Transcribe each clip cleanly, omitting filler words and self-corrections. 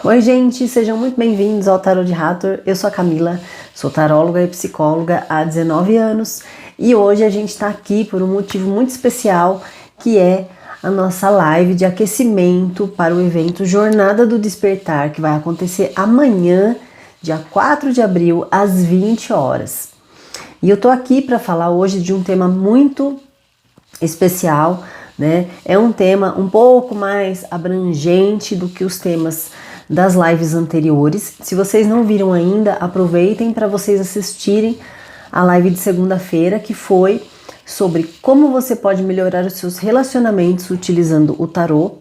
Oi, gente, sejam muito bem-vindos ao Tarô de Hathor. Eu sou a Camila, sou taróloga e psicóloga há 19 anos e hoje a gente está aqui por um motivo muito especial, que é a nossa live de aquecimento para o evento Jornada do Despertar, que vai acontecer amanhã, dia 4 de abril, às 20 horas. E eu tô aqui para falar hoje de um tema muito especial, né? É um tema um pouco mais abrangente do que os temas das lives anteriores. Se vocês não viram ainda, aproveitem para vocês assistirem a live de segunda-feira, que foi sobre como você pode melhorar os seus relacionamentos utilizando o tarô,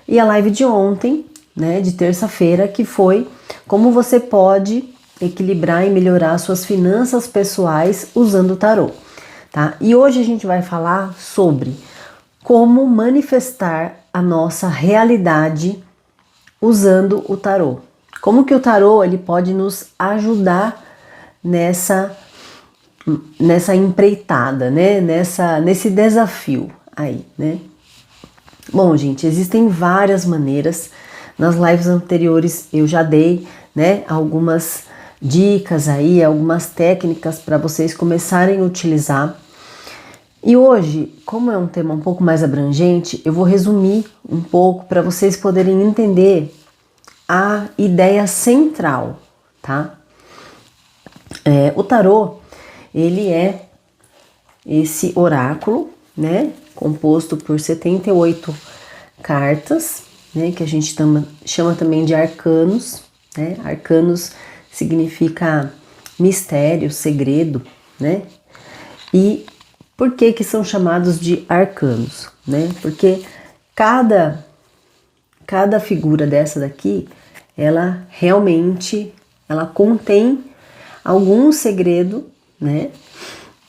e a live de ontem, né, de terça-feira, que foi como você pode equilibrar e melhorar suas finanças pessoais usando o tarô, tá? E hoje a gente vai falar sobre como manifestar a nossa realidade usando o tarô. Como que o tarô ele pode nos ajudar nessa empreitada, né? Nesse desafio aí, né? Bom, gente, existem várias maneiras. Nas lives anteriores eu já dei, né, algumas dicas aí, algumas técnicas para vocês começarem a utilizar. E hoje, como é um tema um pouco mais abrangente, eu vou resumir um pouco para vocês poderem entender a ideia central, tá? O tarô, ele é esse oráculo, né, composto por 78 cartas, né, que a gente chama também de arcanos, né? Arcanos significa mistério, segredo, né? E por que são chamados de arcanos, né? Porque cada figura dessa daqui, ela realmente contém algum segredo, né,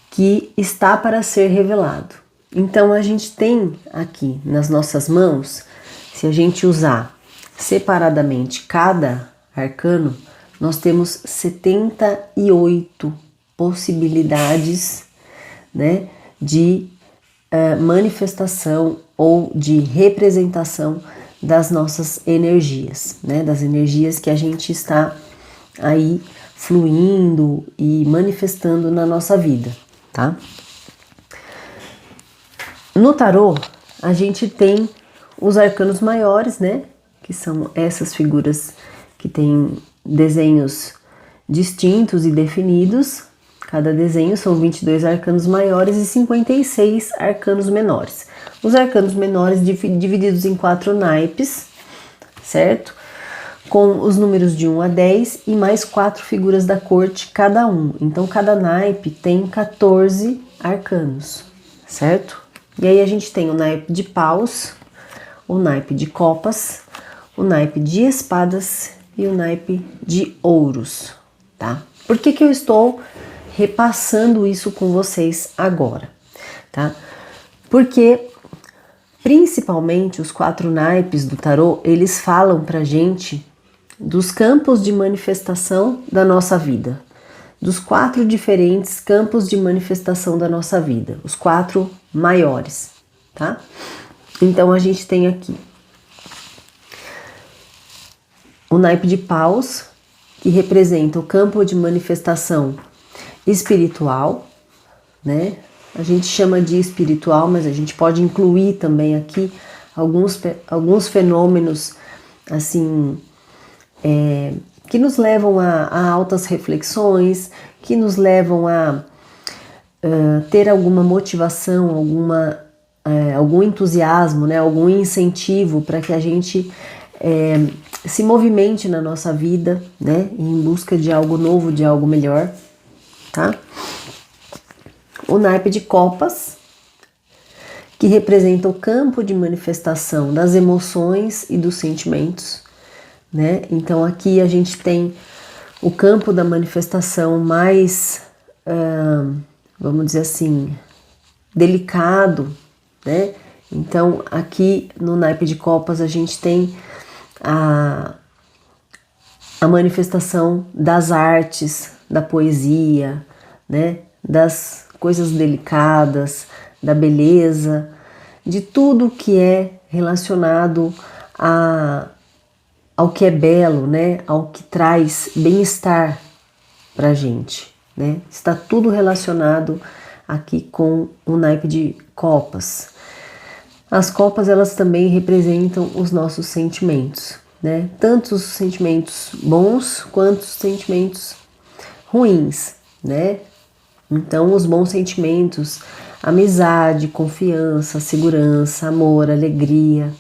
que está para ser revelado. Então a gente tem aqui nas nossas mãos, se a gente usar separadamente cada arcano, nós temos 78 possibilidades, né, de manifestação ou de representação das nossas energias, né, das energias que a gente está aí fluindo e manifestando na nossa vida, tá? No tarô, a gente tem os arcanos maiores, né, que são essas figuras que têm desenhos distintos e definidos. Cada desenho são 22 arcanos maiores e 56 arcanos menores. Os arcanos menores divididos em 4 naipes, certo? Com os números de 1 a 10 e mais 4 figuras da corte cada um. Então, cada naipe tem 14 arcanos, certo? E aí a gente tem o naipe de paus, o naipe de copas, o naipe de espadas e o naipe de ouros, tá? Por que eu estou repassando isso com vocês agora, tá? Porque principalmente os 4 naipes do tarô, eles falam pra gente dos campos de manifestação da nossa vida, dos 4 diferentes campos de manifestação da nossa vida, os 4 maiores, tá? Então a gente tem aqui o naipe de paus, que representa o campo de manifestação espiritual, né? A gente chama de espiritual, mas a gente pode incluir também aqui alguns fenômenos assim que nos levam a altas reflexões, que nos levam a ter alguma motivação, algum entusiasmo, né? Algum incentivo para que a gente se movimente na nossa vida, né? Em busca de algo novo, de algo melhor, tá? O naipe de copas, que representa o campo de manifestação das emoções e dos sentimentos, né? Então aqui a gente tem o campo da manifestação mais, vamos dizer assim, delicado, né? Então aqui no naipe de copas a gente tem a manifestação das artes, da poesia, né? Das coisas delicadas, da beleza, de tudo que é relacionado a ao que é belo, né? Ao que traz bem-estar pra gente, né? Está tudo relacionado aqui com o naipe de copas. As copas, elas também representam os nossos sentimentos, né? Tanto os sentimentos bons quanto os sentimentos ruins, né? Então, os bons sentimentos, amizade, confiança, segurança, amor, alegria,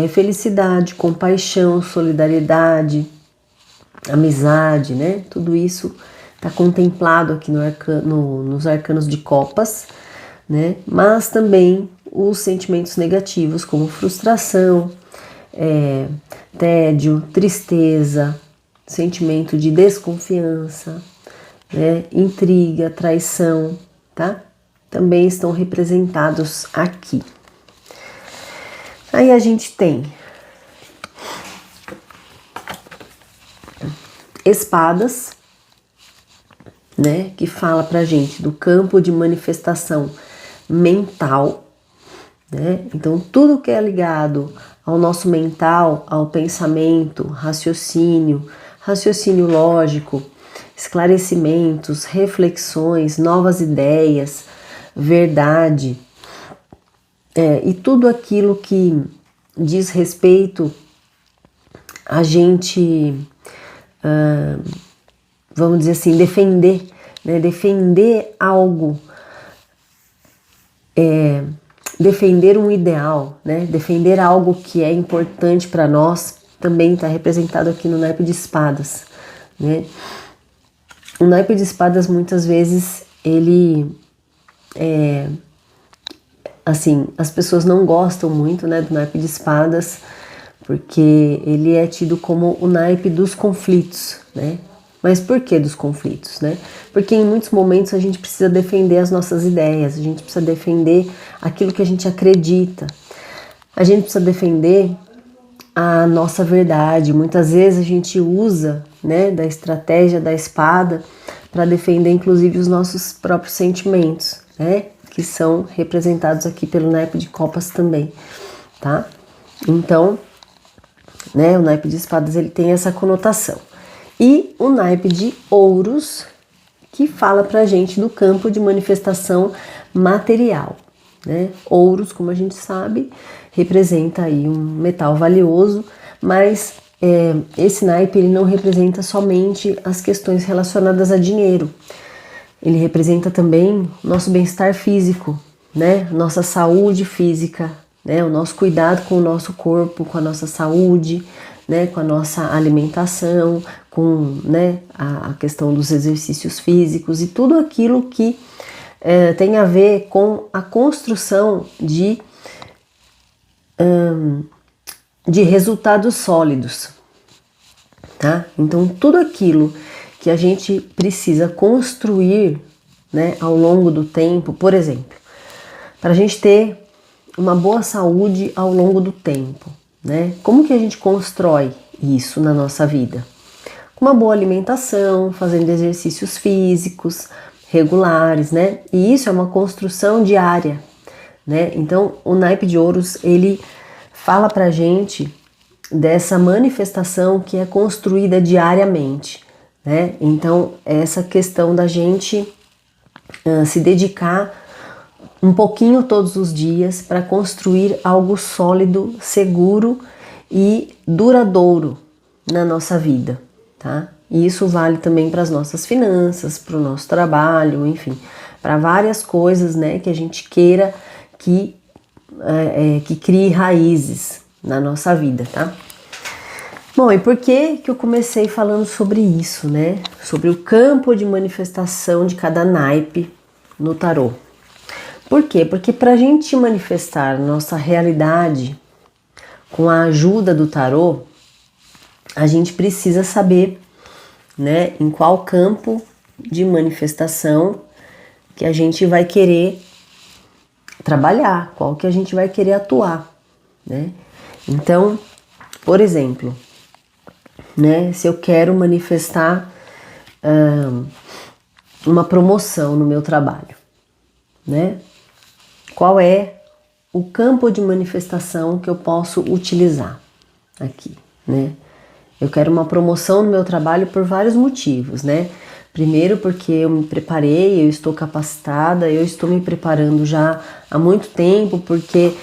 felicidade, compaixão, solidariedade, amizade, né? Tudo isso está contemplado aqui nos arcanos de copas, né? Mas também os sentimentos negativos, como frustração, tédio, tristeza, sentimento de desconfiança, né? Intriga, traição, tá? Também estão representados aqui. Aí a gente tem espadas, né, que fala pra gente do campo de manifestação mental, né? Então tudo que é ligado ao nosso mental, ao pensamento, raciocínio lógico, esclarecimentos, reflexões, novas ideias, verdade, e tudo aquilo que diz respeito a gente, vamos dizer assim, defender, né? Defender algo, defender um ideal, né? Defender algo que é importante para nós, também está representado aqui no naipe de espadas, né? O naipe de espadas, muitas vezes, ele assim, as pessoas não gostam muito, né, do naipe de espadas, porque ele é tido como o naipe dos conflitos, né? Mas por que dos conflitos, né? Porque em muitos momentos a gente precisa defender as nossas ideias, a gente precisa defender aquilo que a gente acredita, a gente precisa defender a nossa verdade. Muitas vezes a gente usa, né, da estratégia da espada para defender inclusive os nossos próprios sentimentos, né? Que são representados aqui pelo naipe de copas também, tá? Então, né, o naipe de espadas, ele tem essa conotação. E o naipe de ouros, que fala pra gente do campo de manifestação material, né? Ouros, como a gente sabe, representa aí um metal valioso, mas esse naipe, ele não representa somente as questões relacionadas a dinheiro. Ele representa também nosso bem-estar físico, né? Nossa saúde física, né? O nosso cuidado com o nosso corpo, com a nossa saúde, né? Com a nossa alimentação, com, né, a questão dos exercícios físicos e tudo aquilo que tem a ver com a construção de resultados sólidos, tá? Então, tudo aquilo que a gente precisa construir, né, ao longo do tempo, por exemplo, para a gente ter uma boa saúde ao longo do tempo, né? Como que a gente constrói isso na nossa vida? Com uma boa alimentação, fazendo exercícios físicos regulares, né? E isso é uma construção diária, né? Então, o naipe de ouros, ele fala pra gente dessa manifestação que é construída diariamente, né? Então, essa questão da gente se dedicar um pouquinho todos os dias para construir algo sólido, seguro e duradouro na nossa vida, tá? E isso vale também para as nossas finanças, para o nosso trabalho, enfim, para várias coisas, né, que a gente queira que crie raízes na nossa vida, tá? Bom, e por que eu comecei falando sobre isso, né? Sobre o campo de manifestação de cada naipe no tarô. Por quê? Porque para a gente manifestar nossa realidade com a ajuda do tarô, a gente precisa saber, né, em qual campo de manifestação que a gente vai querer trabalhar, qual que a gente vai querer atuar, né? Então, por exemplo, né, se eu quero manifestar uma promoção no meu trabalho, né? Qual é o campo de manifestação que eu posso utilizar aqui, né? Eu quero uma promoção no meu trabalho por vários motivos, né? Primeiro porque eu me preparei, eu estou capacitada, eu estou me preparando já há muito tempo, porque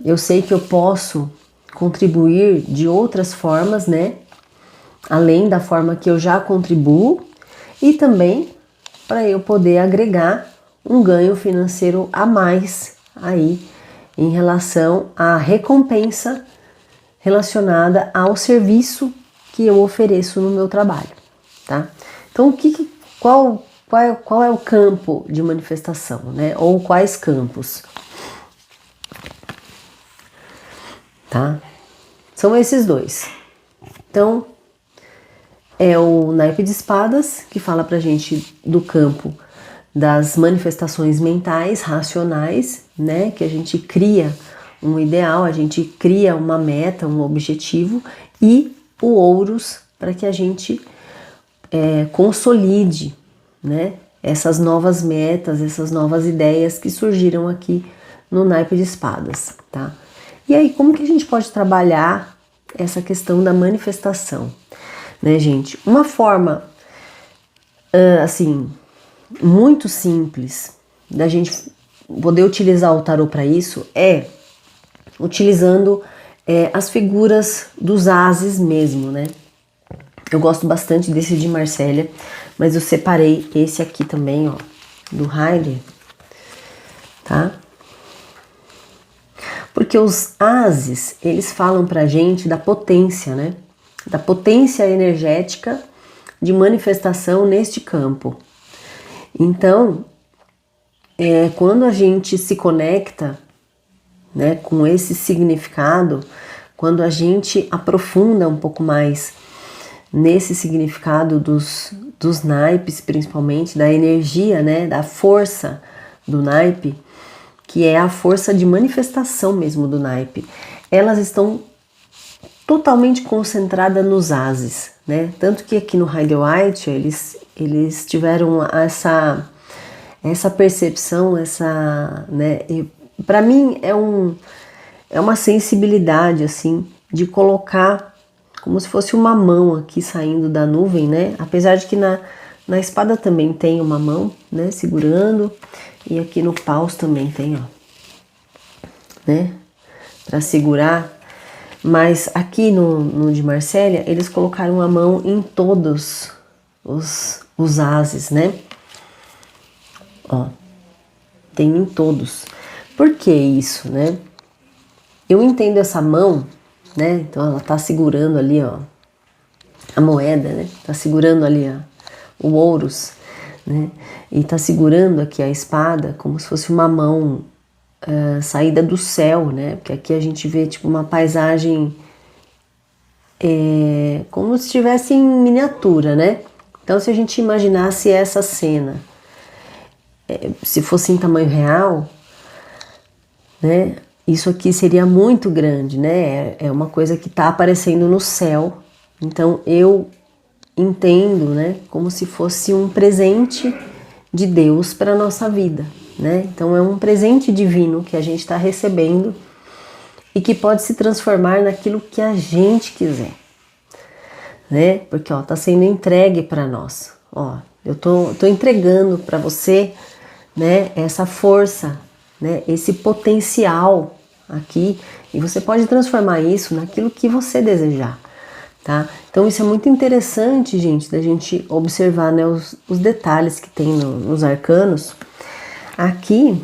eu sei que eu posso contribuir de outras formas, né? Além da forma que eu já contribuo, e também para eu poder agregar um ganho financeiro a mais aí em relação à recompensa relacionada ao serviço que eu ofereço no meu trabalho, tá? Então, qual é o campo de manifestação, né? Ou quais campos? Tá? São esses dois. Então, é o naipe de espadas, que fala pra gente do campo das manifestações mentais, racionais, né? Que a gente cria um ideal, a gente cria uma meta, um objetivo, e o ouros para que a gente consolide, né? Essas novas metas, essas novas ideias que surgiram aqui no naipe de espadas, tá? E aí, como que a gente pode trabalhar essa questão da manifestação, né, gente? Uma forma, assim, muito simples da gente poder utilizar o tarô para isso é utilizando as figuras dos ases mesmo, né? Eu gosto bastante desse de Marsella, mas eu separei esse aqui também, ó, do Heidegger, tá? Porque os ases, eles falam pra gente da potência, né? Da potência energética de manifestação neste campo. Então, quando a gente se conecta, né, com esse significado, quando a gente aprofunda um pouco mais nesse significado dos naipes, principalmente da energia, né, da força do naipe, que é a força de manifestação mesmo do naipe, elas estão totalmente concentradas nos ases, né? Tanto que aqui no Rider-Waite eles tiveram essa percepção, né? Para mim é uma sensibilidade assim de colocar como se fosse uma mão aqui saindo da nuvem, né? Apesar de que na espada também tem uma mão, né? Segurando, e aqui no paus também tem, ó, né? Para segurar. Mas aqui no de Marsella, eles colocaram a mão em todos os ases, né? Ó, tem em todos. Por que isso, né? Eu entendo essa mão, né? Então ela tá segurando ali, ó, a moeda, né? Tá segurando ali o ouros, né? E tá segurando aqui a espada como se fosse uma mão saída do céu, né? Porque aqui a gente vê tipo uma paisagem como se estivesse em miniatura, né? Então, se a gente imaginasse essa cena, se fosse em tamanho real, né? Isso aqui seria muito grande, né? É uma coisa que está aparecendo no céu. Então, eu entendo, né? Como se fosse um presente de Deus para a nossa vida, né? Então, é um presente divino que a gente está recebendo e que pode se transformar naquilo que a gente quiser, né? Porque, ó, tá sendo entregue para nós. Ó, eu tô entregando para você, né? Essa força, né? Esse potencial aqui, e você pode transformar isso naquilo que você desejar, tá? Então isso é muito interessante, gente, da gente observar, né, os detalhes que tem nos arcanos. Aqui,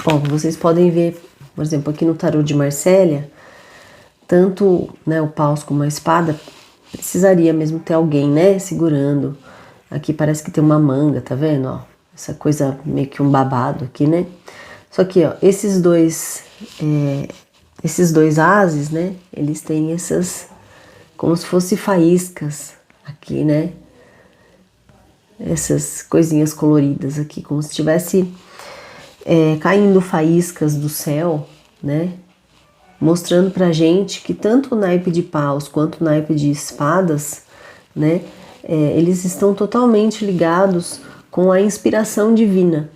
ó, vocês podem ver, por exemplo, aqui no tarô de Marsella, tanto, né, o paus como a espada, precisaria mesmo ter alguém, né, segurando. Aqui parece que tem uma manga, tá vendo, ó? Essa coisa meio que um babado aqui, né? Só que, ó, esses dois ases, né, eles têm essas, como se fossem faíscas aqui, né? Essas coisinhas coloridas aqui, como se tivesse caindo faíscas do céu, né? Mostrando pra gente que tanto o naipe de paus quanto o naipe de espadas, né? Eles estão totalmente ligados com a inspiração divina,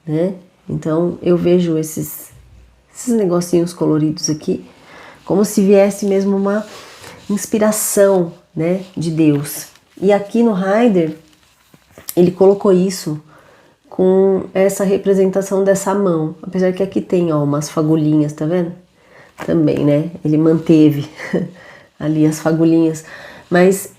né? Então eu vejo esses esses negocinhos coloridos aqui, como se viesse mesmo uma inspiração, né, de Deus. E aqui no Rider, ele colocou isso com essa representação dessa mão, apesar que aqui tem, ó, umas fagulhinhas, tá vendo? Também, né, ele manteve ali as fagulhinhas, mas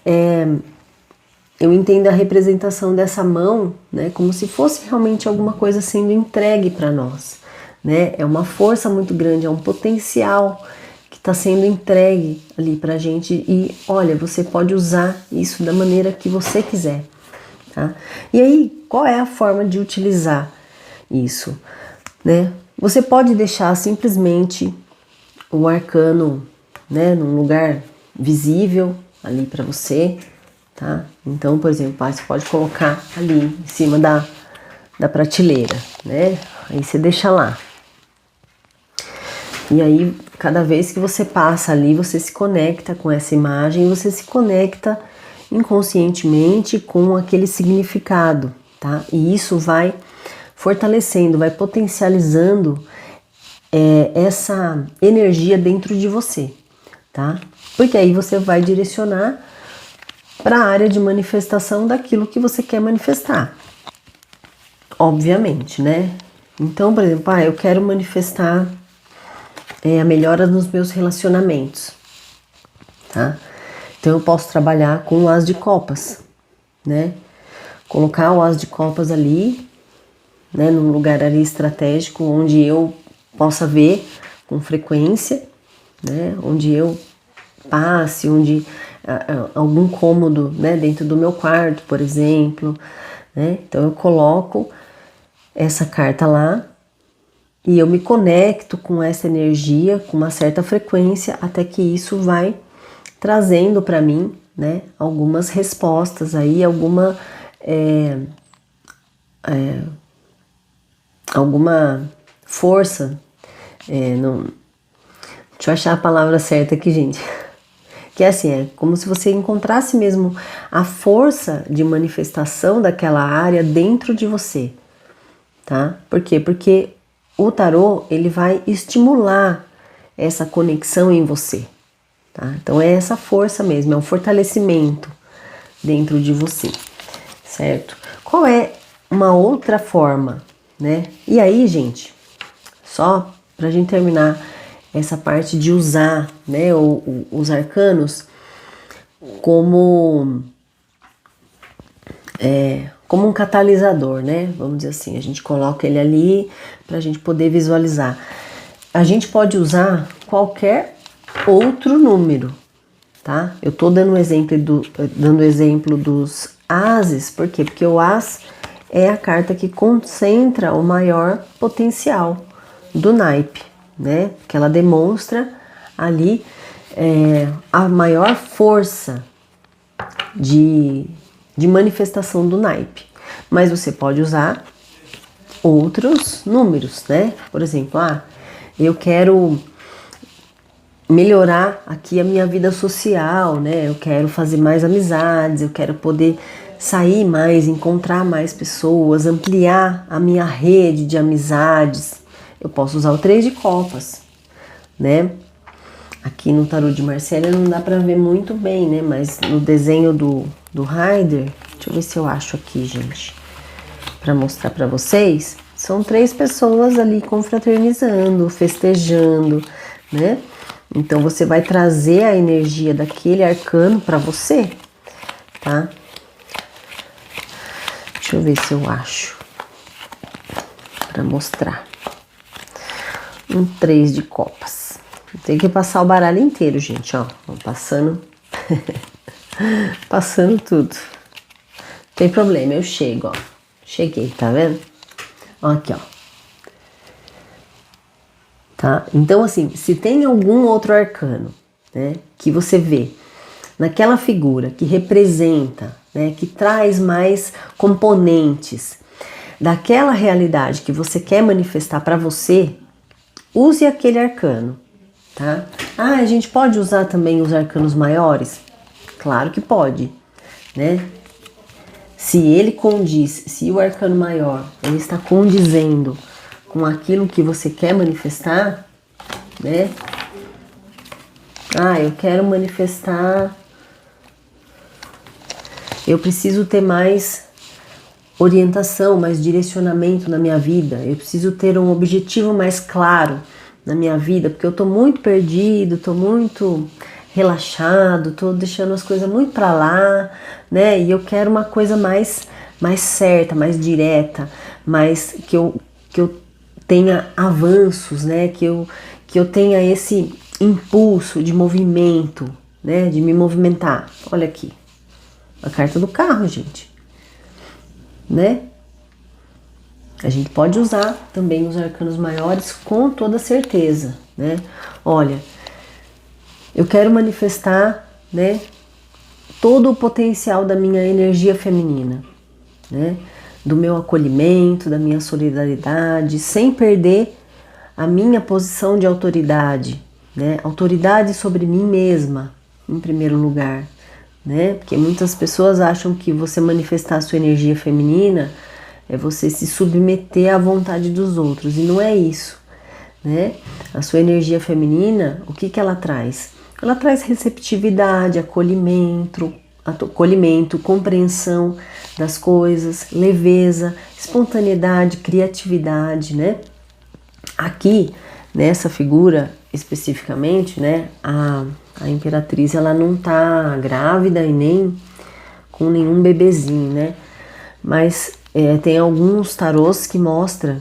eu entendo a representação dessa mão, né, como se fosse realmente alguma coisa sendo entregue para nós, né? É uma força muito grande, é um potencial que está sendo entregue ali pra gente e, olha, você pode usar isso da maneira que você quiser, tá? E aí, qual é a forma de utilizar isso, né? Você pode deixar simplesmente o arcano, né, num lugar visível ali para você, tá? Então, por exemplo, você pode colocar ali em cima da prateleira, né? Aí você deixa lá. E aí, cada vez que você passa ali, você se conecta com essa imagem, você se conecta inconscientemente com aquele significado, tá? E isso vai fortalecendo, vai potencializando essa energia dentro de você, tá? Porque aí você vai direcionar para a área de manifestação daquilo que você quer manifestar. Obviamente, né? Então, por exemplo, eu quero manifestar a melhora nos meus relacionamentos, tá? Então eu posso trabalhar com o As de Copas, né? Colocar o As de Copas ali, né, num lugar ali estratégico, onde eu possa ver com frequência, né? Onde eu passe, onde algum cômodo, né, dentro do meu quarto, por exemplo, né? Então eu coloco essa carta lá e eu me conecto com essa energia com uma certa frequência até que isso vai trazendo para mim, né, algumas respostas aí, alguma força. Não, deixa eu achar a palavra certa aqui, gente. Que é assim, é como se você encontrasse mesmo a força de manifestação daquela área dentro de você, tá? Por quê? Porque o tarô, ele vai estimular essa conexão em você, tá? Então é essa força mesmo, é um fortalecimento dentro de você, certo? Qual é uma outra forma, né? E aí, gente, só pra gente terminar essa parte de usar, né, os arcanos como um catalisador, né? Vamos dizer assim, a gente coloca ele ali para a gente poder visualizar. A gente pode usar qualquer outro número, tá? Eu tô dando exemplo dos ases, por quê? Porque o as é a carta que concentra o maior potencial do naipe, né? Que ela demonstra ali a maior força de manifestação do naipe. Mas você pode usar outros números, né? Por exemplo, eu quero melhorar aqui a minha vida social, né? Eu quero fazer mais amizades, eu quero poder sair mais, encontrar mais pessoas, ampliar a minha rede de amizades. Eu posso usar o 3 de copas, né? Aqui no tarô de Marcélia não dá pra ver muito bem, né? Mas no desenho do Rider, deixa eu ver se eu acho aqui, gente, pra mostrar pra vocês. São 3 pessoas ali confraternizando, festejando, né? Então você vai trazer a energia daquele arcano pra você, tá? Deixa eu ver se eu acho pra mostrar. Um 3 de copas. Tem que passar o baralho inteiro, gente, ó. Vou passando. Passando tudo. Não tem problema, eu chego, ó. Cheguei, tá vendo? Ó, aqui, ó. Tá? Então, assim, se tem algum outro arcano, né, que você vê naquela figura que representa, né, que traz mais componentes daquela realidade que você quer manifestar para você, use aquele arcano, tá? A gente pode usar também os arcanos maiores? Claro que pode, né? Se ele condiz, se o arcano maior ele está condizendo com aquilo que você quer manifestar, né? Eu quero manifestar, eu preciso ter mais orientação, mais direcionamento na minha vida, eu preciso ter um objetivo mais claro na minha vida, porque eu tô muito perdido, tô muito relaxado, tô deixando as coisas muito pra lá, né? E eu quero uma coisa mais certa, mais direta, mais que eu tenha avanços, né? Que eu tenha esse impulso de movimento, né? De me movimentar. Olha aqui, a carta do carro, gente, né? A gente pode usar também os arcanos maiores com toda certeza, né? Olha, eu quero manifestar, né, todo o potencial da minha energia feminina, né? Do meu acolhimento, da minha solidariedade, sem perder a minha posição de autoridade, né? Autoridade sobre mim mesma, em primeiro lugar, né? Porque muitas pessoas acham que você manifestar a sua energia feminina é você se submeter à vontade dos outros, e não é isso, né? A sua energia feminina, o que ela traz? Ela traz receptividade, acolhimento, compreensão das coisas, leveza, espontaneidade, criatividade, né? Aqui, nessa figura especificamente, né, a imperatriz, ela não tá grávida e nem com nenhum bebezinho, né? Mas tem alguns tarôs que mostram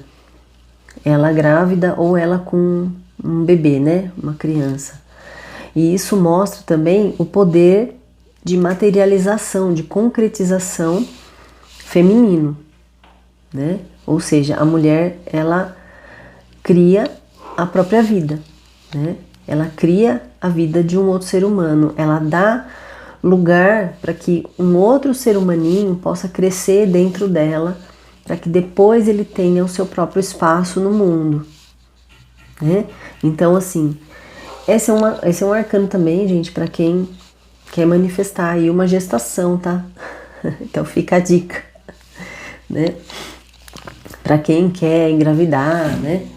ela grávida ou ela com um bebê, né? Uma criança. E isso mostra também o poder de materialização, de concretização feminino, né? Ou seja, a mulher, ela cria a própria vida, né? Ela cria a vida de um outro ser humano, ela dá lugar para que um outro ser humaninho possa crescer dentro dela, para que depois ele tenha o seu próprio espaço no mundo, né? Então, assim, esse é um arcano também, gente, para quem quer manifestar aí uma gestação, tá? Então fica a dica, né? Para quem quer engravidar, né?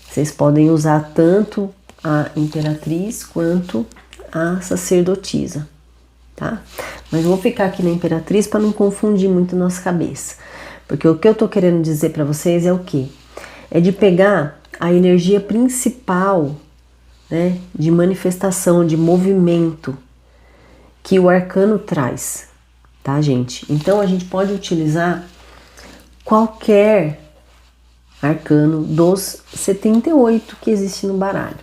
Vocês podem usar tanto a imperatriz quanto a sacerdotisa, tá? Mas vou ficar aqui na imperatriz para não confundir muito nossa cabeça. Porque o que eu tô querendo dizer para vocês é o quê? É de pegar a energia principal, né, de manifestação, de movimento que o arcano traz, tá, gente? Então a gente pode utilizar qualquer arcano dos 78 que existe no baralho,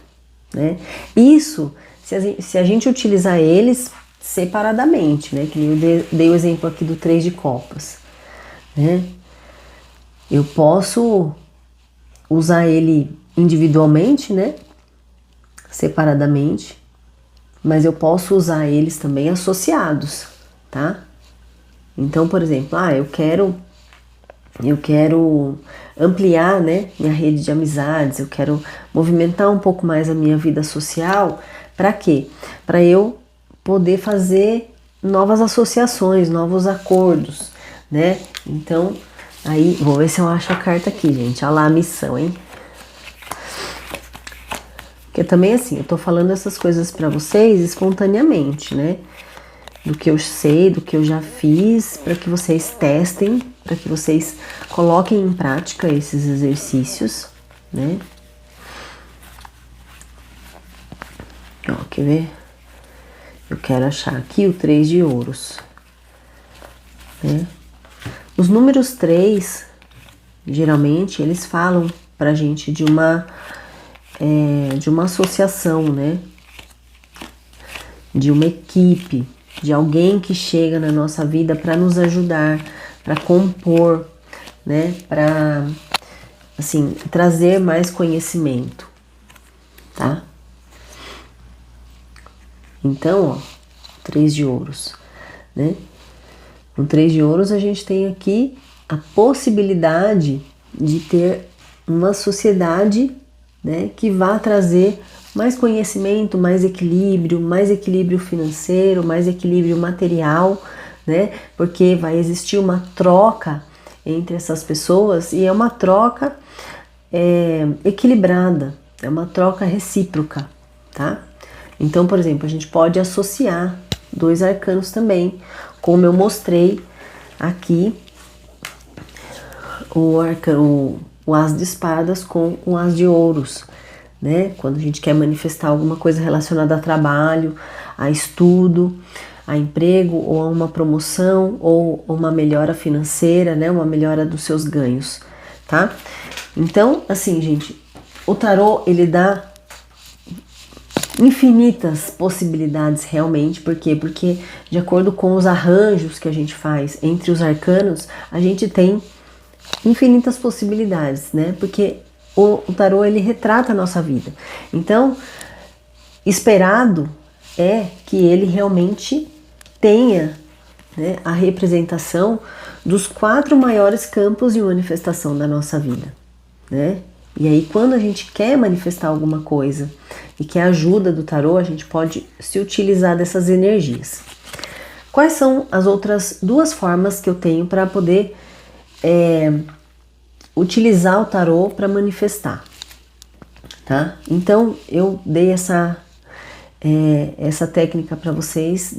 né? Isso, se a gente utilizar eles separadamente, né? Que eu dei o exemplo aqui do 3 de copas, né? Eu posso usar ele individualmente, né? Separadamente, mas eu posso usar eles também associados, tá? Então, por exemplo, eu quero ampliar, né, minha rede de amizades, eu quero movimentar um pouco mais a minha vida social. Para quê? Para eu poder fazer novas associações, novos acordos, né? Então, aí, vou ver se eu acho a carta aqui, gente. Olha lá a missão, hein? Porque também, assim, eu tô falando essas coisas para vocês espontaneamente, né? Do que eu sei, do que eu já fiz, para que vocês testem, para que vocês coloquem em prática esses exercícios, né? Ó, quer ver? Eu quero achar aqui o 3 de ouros, né? Os números 3, geralmente, eles falam pra gente de uma associação, né? De uma equipe, de alguém que chega na nossa vida para nos ajudar, para compor, né? Para, assim, trazer mais conhecimento, tá? Então, ó, 3 de ouros, né? Com 3 de ouros a gente tem aqui a possibilidade de ter uma sociedade, né, que vá trazer mais conhecimento, mais equilíbrio financeiro, mais equilíbrio material, né? Porque vai existir uma troca entre essas pessoas, e é uma troca equilibrada, é uma troca recíproca, tá? Então, por exemplo, a gente pode associar 2 arcanos também, como eu mostrei aqui, o As de Espadas com o As de Ouros, né? Quando a gente quer manifestar alguma coisa relacionada a trabalho, a estudo, a emprego, ou a uma promoção, ou uma melhora financeira, né? Uma melhora dos seus ganhos, tá? Então, assim, gente, o tarô, ele dá infinitas possibilidades realmente. Por quê? Porque de acordo com os arranjos que a gente faz entre os arcanos, a gente tem infinitas possibilidades, né? Porque o tarô, ele retrata a nossa vida. Então, esperado é que ele realmente tenha, né, a representação dos 4 maiores campos de manifestação da nossa vida, né? E aí, quando a gente quer manifestar alguma coisa e quer a ajuda do tarô, a gente pode se utilizar dessas energias. Quais são as outras 2 formas que eu tenho para poder utilizar o tarô para manifestar, tá? Então, eu dei essa técnica para vocês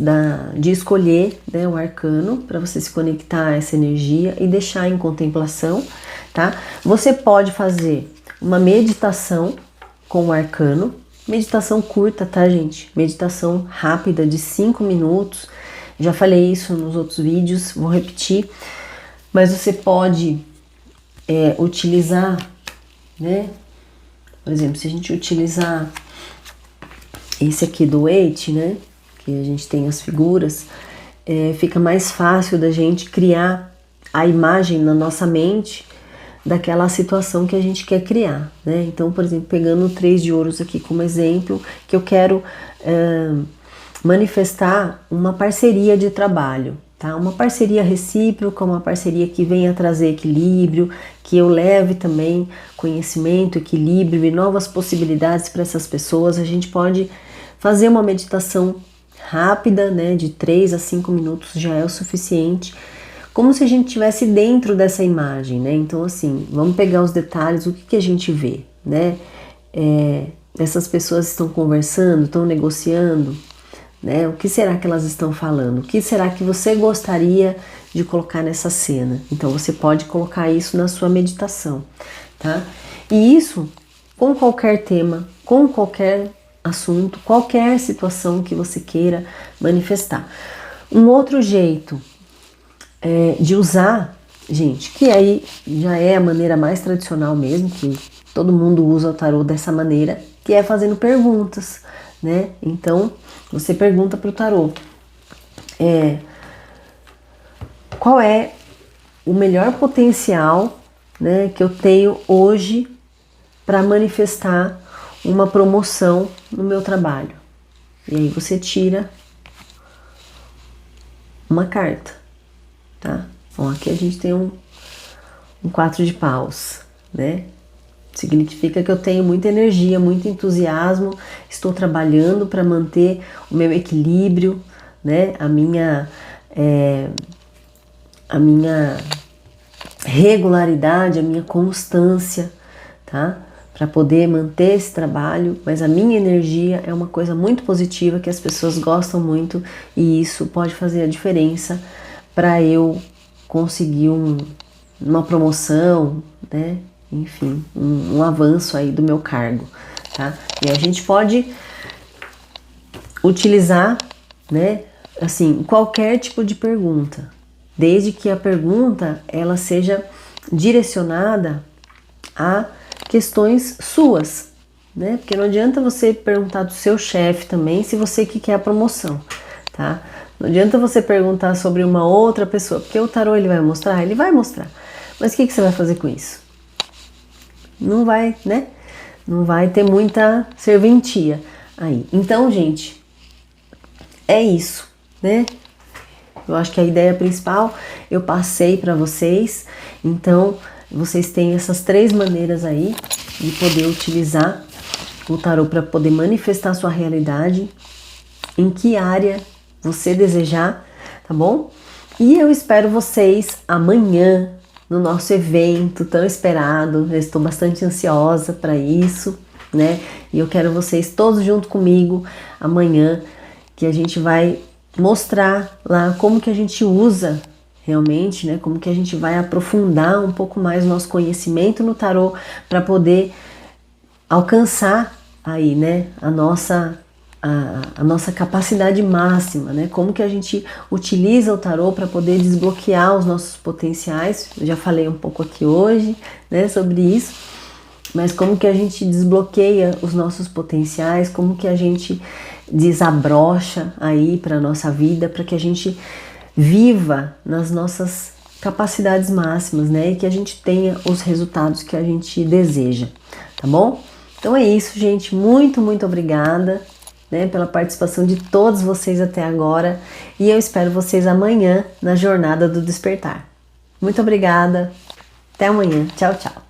de escolher, né, o arcano, para você se conectar a essa energia e deixar em contemplação, tá? Você pode fazer uma meditação com o arcano, meditação curta, tá, gente? Meditação rápida de 5 minutos. Já falei isso nos outros vídeos, vou repetir. Mas você pode utilizar, né? Por exemplo, se a gente utilizar esse aqui do Eight, né? Que a gente tem as figuras, fica mais fácil da gente criar a imagem na nossa mente daquela situação que a gente quer criar, né? Então, por exemplo, pegando o 3 de ouros aqui como exemplo, que eu quero manifestar uma parceria de trabalho, tá? Uma parceria recíproca, uma parceria que venha trazer equilíbrio, que eu leve também conhecimento, equilíbrio e novas possibilidades para essas pessoas. A gente pode fazer uma meditação rápida, né? De 3 a 5 minutos já é o suficiente, como se a gente estivesse dentro dessa imagem, né? Então, assim, vamos pegar os detalhes, o que a gente vê, né? Essas pessoas estão conversando, estão negociando, né? O que será que elas estão falando? O que será que você gostaria de colocar nessa cena? Então, você pode colocar isso na sua meditação, tá? E isso com qualquer tema, com qualquer assunto, qualquer situação que você queira manifestar. Um outro jeito de usar, gente, que aí já é a maneira mais tradicional mesmo, que todo mundo usa o tarô dessa maneira, que é fazendo perguntas, né? Então, você pergunta para o tarô, qual é o melhor potencial, né, que eu tenho hoje para manifestar uma promoção no meu trabalho? E aí você tira uma carta. Tá? Bom, aqui a gente tem um 4 de paus, né? Significa que eu tenho muita energia, muito entusiasmo, estou trabalhando para manter o meu equilíbrio, né? A minha regularidade, a minha constância, tá? Para poder manter esse trabalho, mas a minha energia é uma coisa muito positiva que as pessoas gostam muito e isso pode fazer a diferença para eu conseguir uma promoção, né? Enfim, um avanço aí do meu cargo, tá? E a gente pode utilizar, né, assim, qualquer tipo de pergunta, desde que a pergunta ela seja direcionada a questões suas, né? Porque não adianta você perguntar do seu chefe também se você que quer a promoção, tá? Não adianta você perguntar sobre uma outra pessoa, porque o tarô ele vai mostrar, mas o que você vai fazer com isso? Não vai, né? Não vai ter muita serventia aí. Então, gente, é isso, né? Eu acho que a ideia principal eu passei para vocês. Então, vocês têm essas 3 maneiras aí de poder utilizar o tarô para poder manifestar sua realidade, em que área você desejar, tá bom? E eu espero vocês amanhã no nosso evento tão esperado. Eu estou bastante ansiosa para isso, né? E eu quero vocês todos junto comigo amanhã, que a gente vai mostrar lá como que a gente usa realmente, né? Como que a gente vai aprofundar um pouco mais o nosso conhecimento no tarô para poder alcançar aí, né, a nossa capacidade máxima, né? Como que a gente utiliza o tarô para poder desbloquear os nossos potenciais. Eu já falei um pouco aqui hoje, né, sobre isso, mas como que a gente desbloqueia os nossos potenciais, como que a gente desabrocha aí para a nossa vida, para que a gente viva nas nossas capacidades máximas, né? E que a gente tenha os resultados que a gente deseja, tá bom? Então é isso, gente. Muito, muito obrigada, né, pela participação de todos vocês até agora. E eu espero vocês amanhã na Jornada do Despertar. Muito obrigada. Até amanhã. Tchau, tchau.